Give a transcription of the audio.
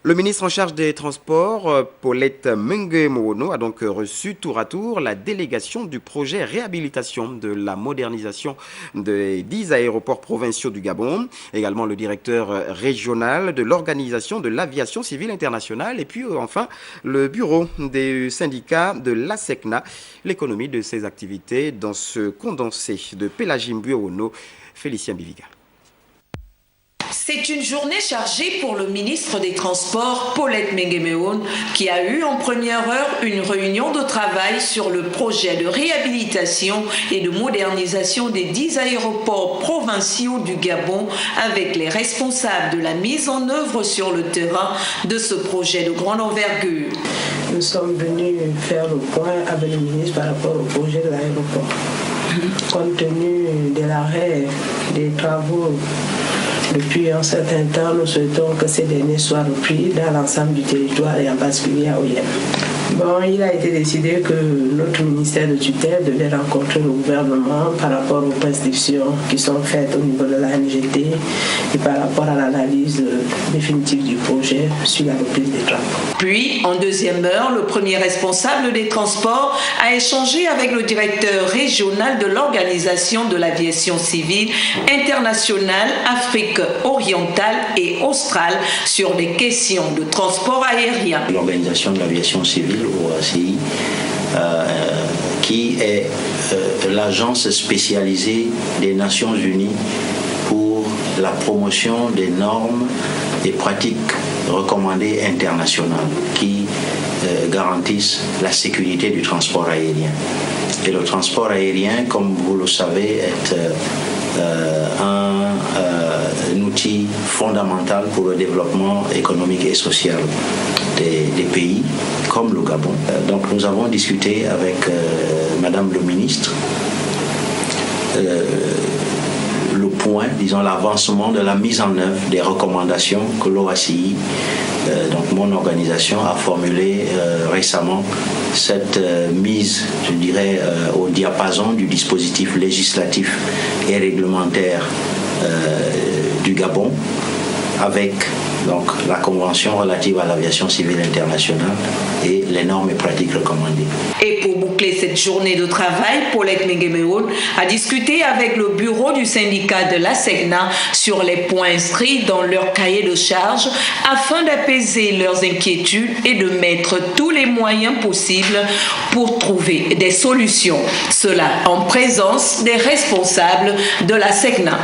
Le ministre en charge des Transports, Paulette Mengue-Moono, a donc reçu tour à tour la délégation du projet réhabilitation de la modernisation des 10 aéroports provinciaux du Gabon, également le directeur régional de l'Organisation de l'Aviation Civile Internationale et puis enfin le bureau des syndicats de l'ASECNA. L'économie de ces activités dans ce condensé de Pélagie Mbuono, Félicien Biviga. C'est une journée chargée pour le ministre des Transports, Paulette Mengue-Moono, qui a eu en première heure une réunion de travail sur le projet de réhabilitation et de modernisation des 10 aéroports provinciaux du Gabon avec les responsables de la mise en œuvre sur le terrain de ce projet de grande envergure. Nous sommes venus faire le point avec le ministre par rapport au projet de l'aéroport. Compte tenu de l'arrêt des travaux depuis un certain temps, nous souhaitons que ces derniers soient repris dans l'ensemble du territoire et en particulier à Oyem. Il a été décidé que notre ministère de tutelle devait rencontrer le gouvernement par rapport aux prescriptions qui sont faites au niveau de la NGT et par rapport à l'analyse définitive du projet sur la reprise des travaux. Puis, en deuxième heure, le premier responsable des transports a échangé avec le directeur régional de l'Organisation de l'Aviation Civile Internationale Afrique orientale et australe sur les questions de transport aérien. L'Organisation de l'Aviation Civile, OACI, qui est l'agence spécialisée des Nations Unies pour la promotion des normes et pratiques recommandées internationales qui garantissent la sécurité du transport aérien. Et le transport aérien, comme vous le savez, est un outil fondamental pour le développement économique et social des pays comme le Gabon. Donc nous avons discuté avec Madame le ministre le point, disons l'avancement de la mise en œuvre des recommandations que l'OACI, donc mon organisation, a formulées récemment. Cette mise, je dirais, au diapason du dispositif législatif et réglementaire du Gabon, avec donc la Convention relative à l'aviation civile internationale et les normes et pratiques recommandées. Et pour boucler cette journée de travail, Paulette Mengue-Moono a discuté avec le bureau du syndicat de l'ASECNA sur les points inscrits dans leur cahier de charges afin d'apaiser leurs inquiétudes et de mettre tous les moyens possibles pour trouver des solutions. Cela en présence des responsables de l'ASECNA.